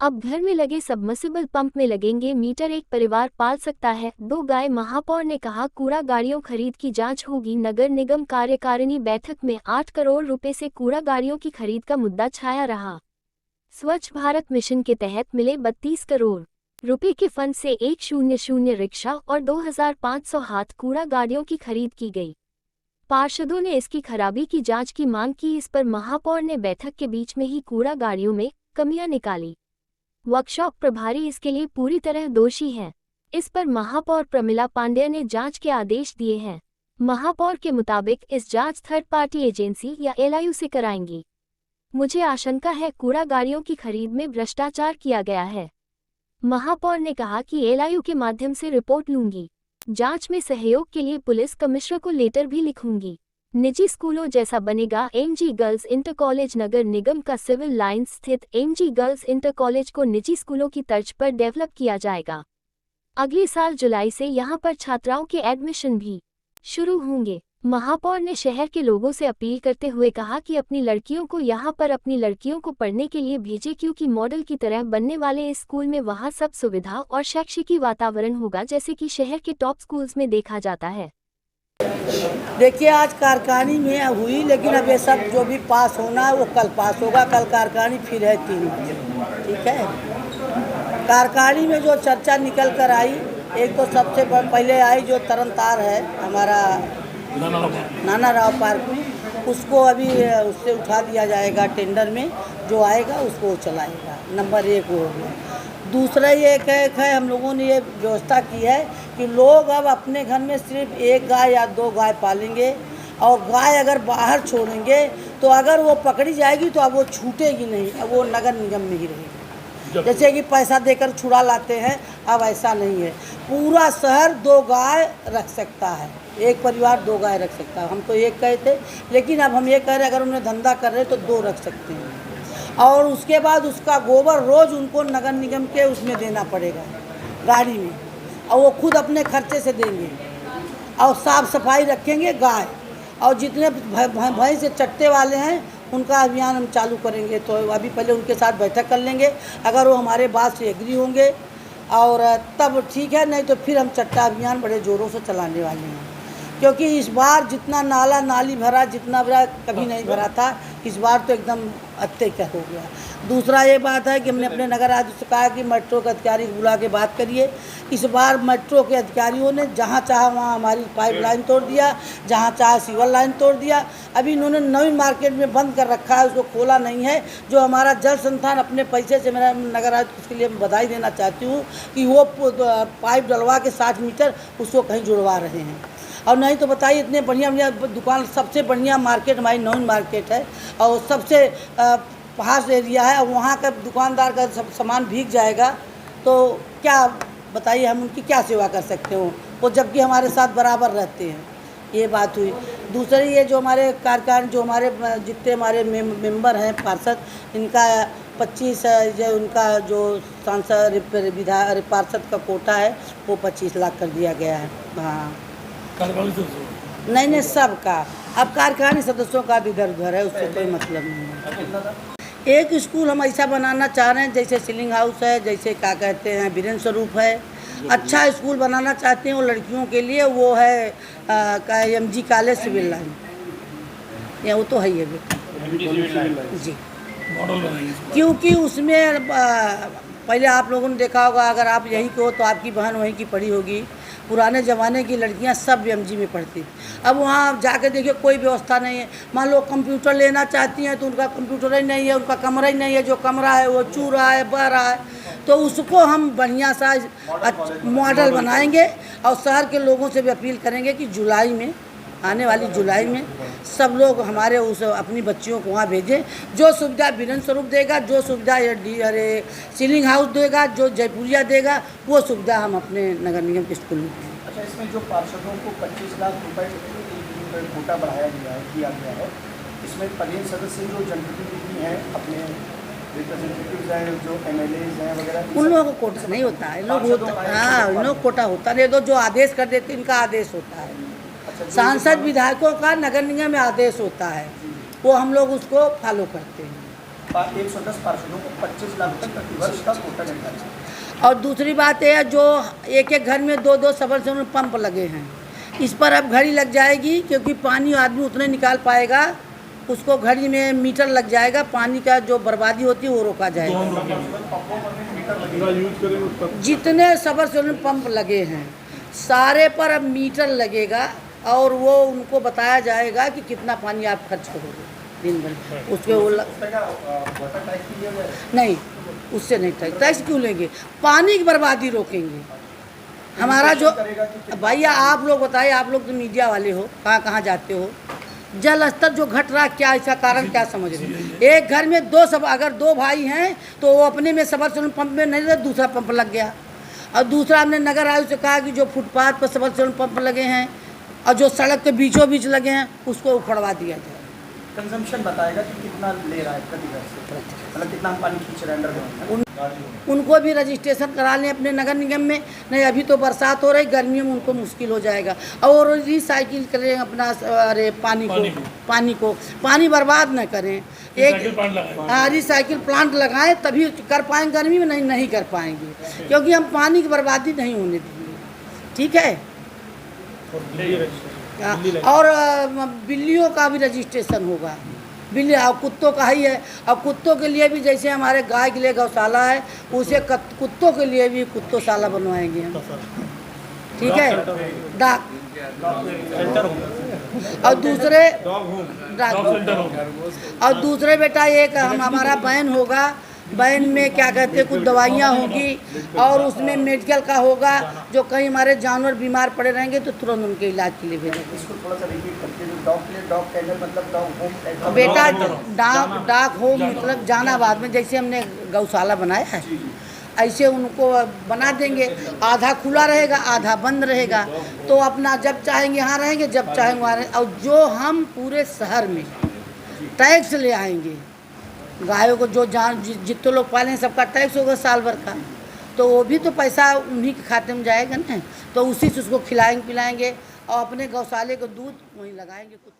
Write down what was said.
अब घर में लगे सबमर्सिबल पंप में लगेंगे मीटर, एक परिवार पाल सकता है 2 गाय। महापौर ने कहा कूड़ा गाड़ियों खरीद की जांच होगी। नगर निगम कार्यकारिणी बैठक में 8 करोड़ रुपए से कूड़ा गाड़ियों की खरीद का मुद्दा छाया रहा। स्वच्छ भारत मिशन के तहत मिले 32 करोड़ रुपए के फंड से 100 रिक्शा और 2500 हाथ कूड़ा गाड़ियों की खरीद की गई। पार्षदों ने इसकी खराबी की जांच की मांग की। इस पर महापौर ने बैठक के बीच में ही कूड़ा गाड़ियों में कमियां निकाली। वर्कशॉप प्रभारी इसके लिए पूरी तरह दोषी हैं। इस पर महापौर प्रमिला पांडेय ने जांच के आदेश दिए हैं। महापौर के मुताबिक इस जांच थर्ड पार्टी एजेंसी या एलआईयू से कराएंगी। मुझे आशंका है कूड़ा गाड़ियों की खरीद में भ्रष्टाचार किया गया है। महापौर ने कहा कि एलआईयू के माध्यम से रिपोर्ट लूंगी। जांच में सहयोग के लिए पुलिस कमिश्नर को लेटर भी लिखूंगी। निजी स्कूलों जैसा बनेगा एमजी गर्ल्स इंटर कॉलेज। नगर निगम का सिविल लाइंस स्थित एमजी गर्ल्स इंटर कॉलेज को निजी स्कूलों की तर्ज पर डेवलप किया जाएगा। अगले साल जुलाई से यहां पर छात्राओं के एडमिशन भी शुरू होंगे। महापौर ने शहर के लोगों से अपील करते हुए कहा कि अपनी लड़कियों को पढ़ने के लिए भेजें, क्योंकि मॉडल की तरह बनने वाले इस स्कूल में वहां सब सुविधा और शैक्षिकी वातावरण होगा जैसे कि शहर के टॉप स्कूल्स में देखा जाता है। देखिए, आज कारखानी में हुई, लेकिन अब ये सब जो भी पास होना है वो कल पास होगा। कल कारखानी फिर है 3 बजे, ठीक है। कारखानी में जो चर्चा निकल कर आई, एक तो सबसे पहले आई जो तरनतार है हमारा नाना राव पार्क में, उसको अभी उससे उठा दिया जाएगा। टेंडर में जो आएगा उसको वो चलाएगा। नंबर 1 हो गया। दूसरा ये है हम लोगों ने ये व्यवस्था की है कि लोग अब अपने घर में सिर्फ 1 गाय या 2 गाय पालेंगे, और गाय अगर बाहर छोड़ेंगे तो अगर वो पकड़ी जाएगी तो अब वो छूटेगी नहीं, अब वो नगर निगम में ही रहेगी। जैसे कि पैसा देकर छुड़ा लाते हैं, अब ऐसा नहीं है। पूरा शहर 2 गाय रख सकता है, एक परिवार 2 गाय रख सकता है। हम तो 1 कहे थे, लेकिन अब हम ये कह रहे हैं अगर उन्हें धंधा कर रहे तो 2 रख सकते हैं। और उसके बाद उसका गोबर रोज़ उनको नगर निगम के उसमें देना पड़ेगा, गाड़ी में, और वो खुद अपने खर्चे से देंगे। और साफ़ सफाई रखेंगे गाय, और जितने भैंस से चट्टे वाले हैं उनका अभियान हम चालू करेंगे। तो अभी पहले उनके साथ बैठक कर लेंगे, अगर वो हमारे बात से एग्री होंगे और तब ठीक है, नहीं तो फिर हम चट्टा अभियान बड़े ज़ोरों से चलाने वाले हैं। क्योंकि इस बार जितना नाला नाली भरा, जितना भरा कभी नहीं भरा था, इस बार तो एकदम अत्यधिक हो गया। दूसरा ये बात है कि हमने अपने नगर आयुक्त से कहा कि मेट्रो के अधिकारी बुला के बात करिए। इस बार मेट्रो के अधिकारियों ने जहाँ चाहा वहाँ हमारी पाइपलाइन तोड़ दिया, जहाँ चाहा सीवर लाइन तोड़ दिया। अभी इन्होंने नवीन मार्केट में बंद कर रखा है, उसको खोला नहीं है। जो हमारा जल संस्थान अपने पैसे से, मेरा नगर आयुक्त उसके लिए बधाई देना चाहती हूँ कि वो पाइप डलवा के 60 मीटर उसको कहीं जुड़वा रहे हैं। और नहीं तो बताइए, इतने बढ़िया बढ़िया दुकान, सबसे बढ़िया मार्केट हमारी नवीन मार्केट है और सबसे पास एरिया है, वहाँ का दुकानदार का सब सामान भीग जाएगा तो क्या बताइए हम उनकी क्या सेवा कर सकते हो, वो जबकि हमारे साथ बराबर रहते हैं। ये बात हुई। दूसरी ये जो हमारे कार्यकारिणी, जो हमारे जितने हमारे मेंबर हैं पार्षद, इनका 25 जो उनका जो सांसद पार्षद का कोटा है वो 25 लाख कर दिया गया है। हाँ, नहीं सबका। अब कार्यकारिणी सदस्यों का इधर उधर है, उससे कोई मतलब नहीं है। एक स्कूल हम ऐसा बनाना चाह रहे हैं जैसे सीलिंग हाउस है, जैसे क्या कहते हैं वीरेंद्र स्वरूप है, अच्छा स्कूल बनाना चाहते हैं वो लड़कियों के लिए। वो है एमजी कॉलेज सिविल लाइन, या वो तो है ये बेटा जी, क्योंकि उसमें पहले आप लोगों ने देखा होगा, अगर आप यहीं के हो तो आपकी बहन वहीं की पढ़ी होगी। पुराने ज़माने की लड़कियां सब एमजी में पढ़ती। अब वहाँ जाके देखिए कोई व्यवस्था नहीं है। मान लो कंप्यूटर लेना चाहती हैं तो उनका कंप्यूटर ही नहीं है, उनका कमरा ही नहीं है। जो कमरा है वो चू रहा है, बह रहा है। तो उसको हम बढ़िया सा मॉडल बनाएंगे और शहर के लोगों से भी अपील करेंगे कि जुलाई में, आने वाली जुलाई में सब लोग हमारे उस अपनी बच्चियों को वहाँ भेजें। जो सुविधा वीरेंद्र स्वरूप देगा, जो सुविधा सीलिंग हाउस देगा, जो जयपुरिया देगा, वो सुविधा हम अपने नगर निगम के स्कूल में देंगे। अच्छा, इसमें जो पार्षदों को 25 लाख रुपए कोटा बढ़ाया किया गया है, इसमें परिषद सदस्य जो जनप्रतिनिधि हैं, अपने रिप्रेजेंटेटिव्स हैं, जो MLAs हैं वगैरह, उन लोगों को कोटा नहीं होता है। लोग होता, हाँ, उन लोग कोटा होता नहीं, तो जो आदेश कर देते इनका आदेश होता है। सांसद विधायकों का नगर निगम में आदेश होता है, वो हम लोग उसको फॉलो करते हैं। 110 पार्षदों को 25 लाख तक प्रतिवर्ष का कोटा निर्धारित है। और दूसरी बात यह है, जो एक एक घर में 2-2 सबमर्सिबल पंप लगे हैं, इस पर अब घड़ी लग जाएगी, क्योंकि पानी आदमी उतने निकाल पाएगा, उसको घड़ी में मीटर लग जाएगा, पानी का जो बर्बादी होती है वो रोका जाएगा। जितने सबमर्सिबल पंप लगे हैं सारे पर अब मीटर लगेगा और वो उनको बताया जाएगा कि कितना पानी आप खर्च करोगे दिन भर। उस पर वो नहीं, उससे नहीं टैक्स क्यों लेंगे, पानी की बर्बादी रोकेंगे। हमारा जो भैया आप लोग बताइए, आप लोग तो मीडिया वाले हो, कहाँ कहाँ जाते हो, जल स्तर जो घट रहा, क्या इसका कारण क्या समझ रहे हैं? एक घर में अगर 2 भाई हैं तो वो अपने में सबमर्सिबल पंप में नहीं, दूसरा पंप लग गया। और दूसरा हमने नगर आयुक्त से कहा कि जो फुटपाथ पर सबमर्सिबल पंप लगे हैं और जो सड़क के बीचों बीच लगे हैं उसको उखड़वा दिया जाए। कंजम्पशन बताएगा कि कितना ले रहा है प्रति घर से, मतलब कितना हम पानी खींच रहे हैं अंडरग्राउंड। उनको भी रजिस्ट्रेशन करा लें अपने नगर निगम में, नहीं अभी तो बरसात हो रही, गर्मियों में उनको मुश्किल हो जाएगा। और रिसाइकिल करें अपना, अरे पानी को पानी बर्बाद न करें। एक रिसाइकिल प्लांट लगाएं, तभी कर पाएंगे, गर्मी में नहीं कर पाएंगे, क्योंकि हम पानी की बर्बादी नहीं होने देंगे। ठीक है। और बिल्लियों का भी रजिस्ट्रेशन होगा, बिल्ली और कुत्तों का ही है। और कुत्तों के लिए भी जैसे हमारे गाय के लिए गौशाला है, उसे कुत्तों के लिए भी कुत्तोशाला बनवाएंगे हम। ठीक है। डाक और दूसरे बेटा एक हमारा वैन होगा, वैन में क्या कहते हैं, कुछ दवाइयाँ होंगी और उसमें मेडिकल का होगा, जो कहीं हमारे जानवर बीमार पड़े रहेंगे तो तुरंत उनके इलाज के लिए भेजेंगे। इसको थोड़ा सा रिपीट करके, डॉग कैनल मतलब डॉग होम बेटा, डाक होम मतलब जहानाबाद में जैसे हमने गौशाला बनाया है, ऐसे उनको बना देंगे। आधा खुला रहेगा, आधा बंद रहेगा, तो अपना जब चाहेंगे यहाँ रहेंगे, जब चाहेंगे वहाँ रहेंगे। और जो हम पूरे शहर में टैक्स ले आएंगे, गायों को जो जितने लोग पालें सबका टैक्स होगा साल भर का, तो वो भी तो पैसा उन्हीं के खाते में जाएगा ना, तो उसी से उसको खिलाएंगे पिलाएंगे और अपने गौशाले को दूध वहीं लगाएंगे कुछ।